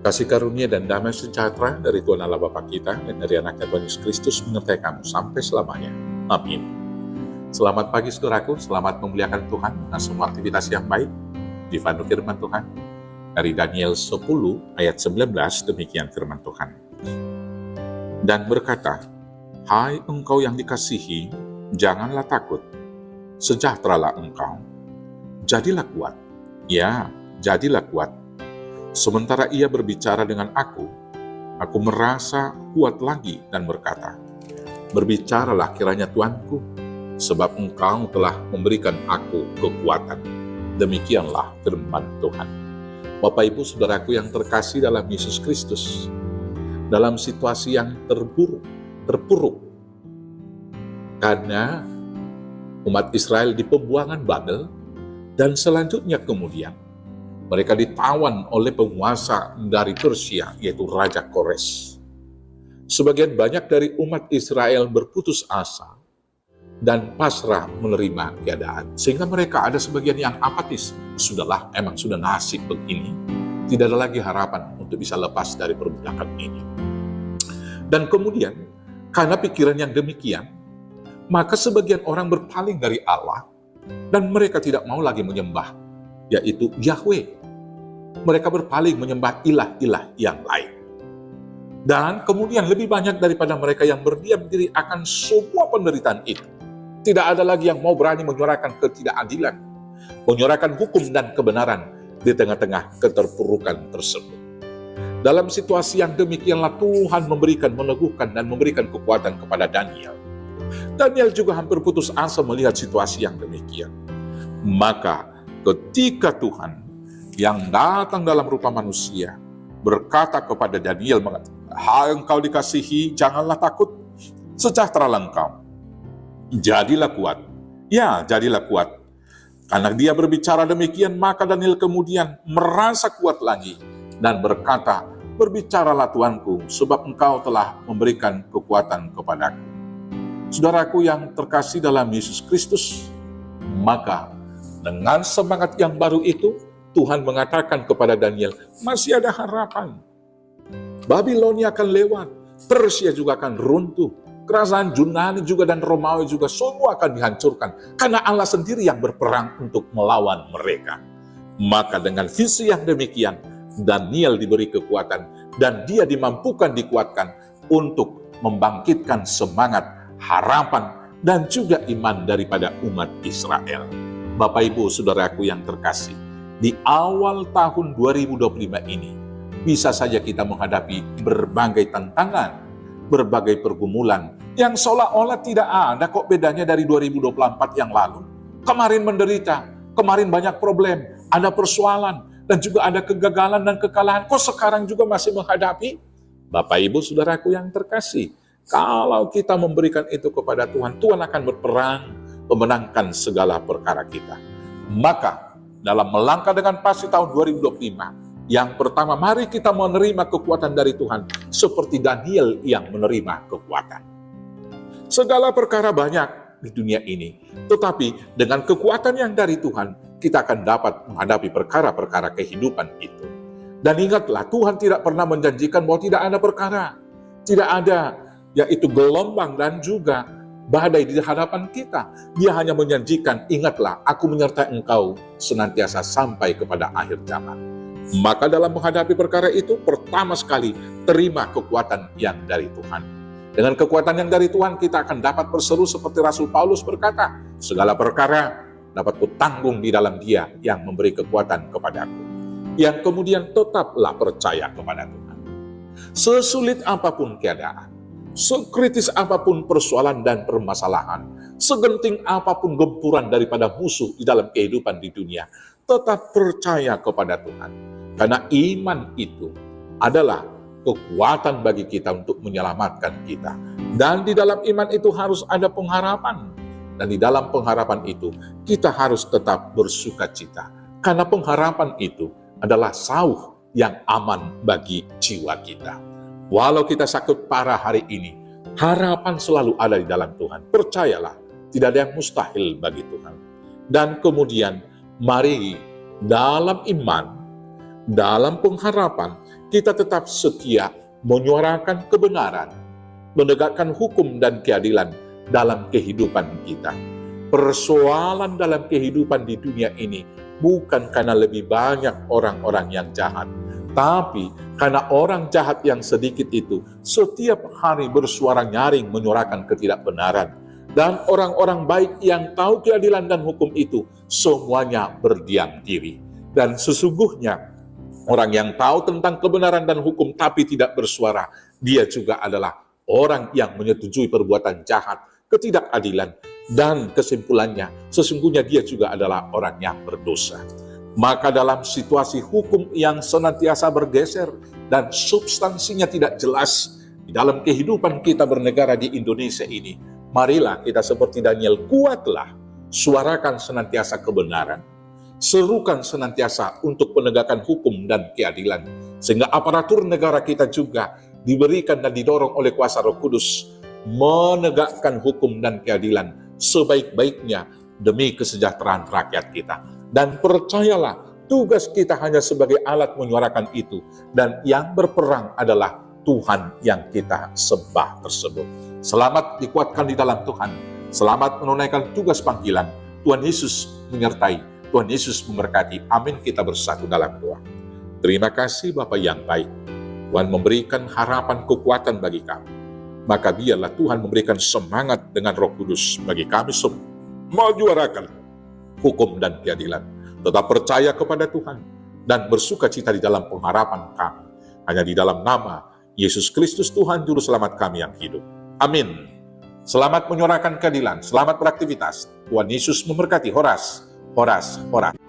Kasih karunia dan damai sejahtera dari Tuhan Allah Bapa kita dan dari anaknya Tuhan Yesus Kristus menyertai kamu sampai selamanya. Amin. Selamat pagi saudaraku, selamat memuliakan Tuhan dengan semua aktivitas yang baik. Dipandu firman Tuhan dari Daniel 10 ayat 19, demikian firman Tuhan. Dan berkata, hai engkau yang dikasihi, janganlah takut, sejahteralah engkau. Jadilah kuat, ya jadilah kuat. Sementara ia berbicara dengan aku merasa kuat lagi dan berkata, berbicaralah kiranya Tuanku, sebab engkau telah memberikan aku kekuatan. Demikianlah firman Tuhan. Bapak Ibu Saudaraku yang terkasih dalam Yesus Kristus, dalam situasi yang terpuruk, karena umat Israel di pembuangan Babel, dan selanjutnya kemudian mereka ditawan oleh penguasa dari Persia, yaitu Raja Kores. Sebagian banyak dari umat Israel berputus asa dan pasrah menerima keadaan. Sehingga mereka ada sebagian yang apatis. Sudahlah, emang sudah nasib begini. Tidak ada lagi harapan untuk bisa lepas dari perbudakan ini. Dan kemudian, karena pikiran yang demikian, maka sebagian orang berpaling dari Allah dan mereka tidak mau lagi menyembah, yaitu Yahweh. Mereka berpaling menyembah ilah-ilah yang lain. Dan kemudian lebih banyak daripada mereka yang berdiam diri akan semua penderitaan itu. Tidak ada lagi yang mau berani menyuarakan ketidakadilan, menyuarakan hukum dan kebenaran di tengah-tengah keterpurukan tersebut. Dalam situasi yang demikianlah Tuhan meneguhkan dan memberikan kekuatan kepada Daniel. Daniel juga hampir putus asa melihat situasi yang demikian. Maka ketika Tuhan yang datang dalam rupa manusia berkata kepada Daniel, hai engkau dikasihi, janganlah takut, sejahteralah engkau. Jadilah kuat, ya jadilah kuat. Karena dia berbicara demikian, maka Daniel kemudian merasa kuat lagi dan berkata, berbicaralah Tuanku, sebab engkau telah memberikan kekuatan kepadaku. Saudaraku yang terkasih dalam Yesus Kristus, maka dengan semangat yang baru itu, Tuhan mengatakan kepada Daniel, masih ada harapan. Babilonia akan lewat, Persia juga akan runtuh, kerajaan Yunani juga dan Romawi juga semua akan dihancurkan, karena Allah sendiri yang berperang untuk melawan mereka. Maka dengan visi yang demikian, Daniel diberi kekuatan dan dia dimampukan dikuatkan untuk membangkitkan semangat, harapan, dan juga iman daripada umat Israel. Bapak Ibu Saudaraku yang terkasih, di awal tahun 2025 ini, bisa saja kita menghadapi berbagai tantangan, berbagai pergumulan, yang seolah-olah tidak ada kok bedanya dari 2024 yang lalu. Kemarin menderita, kemarin banyak problem, ada persoalan, dan juga ada kegagalan dan kekalahan. Kok sekarang juga masih menghadapi? Bapak Ibu Saudaraku yang terkasih, kalau kita memberikan itu kepada Tuhan, Tuhan akan berperang, memenangkan segala perkara kita. Maka, dalam melangkah dengan pasti tahun 2025, yang pertama mari kita menerima kekuatan dari Tuhan seperti Daniel yang menerima kekuatan. Segala perkara banyak di dunia ini, tetapi dengan kekuatan yang dari Tuhan, kita akan dapat menghadapi perkara-perkara kehidupan itu. Dan ingatlah, Tuhan tidak pernah menjanjikan bahwa tidak ada perkara, tidak ada, yaitu gelombang dan juga badai di hadapan kita. Dia hanya menjanjikan, ingatlah, aku menyertai engkau senantiasa sampai kepada akhir zaman. Maka dalam menghadapi perkara itu, pertama sekali, terima kekuatan yang dari Tuhan. Dengan kekuatan yang dari Tuhan, kita akan dapat berseru seperti Rasul Paulus berkata, segala perkara dapat kutanggung di dalam Dia yang memberi kekuatan kepadaku. Yang kemudian tetaplah percaya kepada Tuhan. Sesulit apapun keadaan, sekritis apapun persoalan dan permasalahan, segenting apapun gempuran daripada musuh di dalam kehidupan di dunia, tetap percaya kepada Tuhan. Karena iman itu adalah kekuatan bagi kita untuk menyelamatkan kita. Dan di dalam iman itu harus ada pengharapan. Dan di dalam pengharapan itu, kita harus tetap bersukacita. Karena pengharapan itu adalah sauh yang aman bagi jiwa kita. Walau kita sakit parah hari ini, harapan selalu ada di dalam Tuhan. Percayalah, tidak ada yang mustahil bagi Tuhan. Dan kemudian, mari dalam iman, dalam pengharapan, kita tetap setia menyuarakan kebenaran, menegakkan hukum dan keadilan dalam kehidupan kita. Persoalan dalam kehidupan di dunia ini bukan karena lebih banyak orang-orang yang jahat, tapi karena orang jahat yang sedikit itu setiap hari bersuara nyaring menyuarakan ketidakbenaran. Dan orang-orang baik yang tahu keadilan dan hukum itu semuanya berdiam diri. Dan sesungguhnya orang yang tahu tentang kebenaran dan hukum tapi tidak bersuara, dia juga adalah orang yang menyetujui perbuatan jahat, ketidakadilan, dan kesimpulannya sesungguhnya dia juga adalah orang yang berdosa. Maka dalam situasi hukum yang senantiasa bergeser dan substansinya tidak jelas di dalam kehidupan kita bernegara di Indonesia ini, marilah kita seperti Daniel, kuatlah, suarakan senantiasa kebenaran, serukan senantiasa untuk penegakan hukum dan keadilan, sehingga aparatur negara kita juga diberikan dan didorong oleh kuasa Roh Kudus menegakkan hukum dan keadilan sebaik-baiknya demi kesejahteraan rakyat kita. Dan percayalah, tugas kita hanya sebagai alat menyuarakan itu, dan yang berperang adalah Tuhan yang kita sembah tersebut. Selamat dikuatkan di dalam Tuhan, selamat menunaikan tugas panggilan. Tuhan Yesus menyertai, Tuhan Yesus memberkati. Amin. Kita bersatu dalam doa. Terima kasih Bapa yang baik, Tuhan memberikan harapan kekuatan bagi kami. Maka biarlah Tuhan memberikan semangat dengan Roh Kudus bagi kami semua menyuarakan hukum dan keadilan. Tetap percaya kepada Tuhan dan bersuka cita di dalam pengharapan kami. Hanya di dalam nama Yesus Kristus Tuhan Juru Selamat kami yang hidup. Amin. Selamat menyuarakan keadilan, selamat beraktivitas. Tuhan Yesus memberkati. Horas, horas, horas.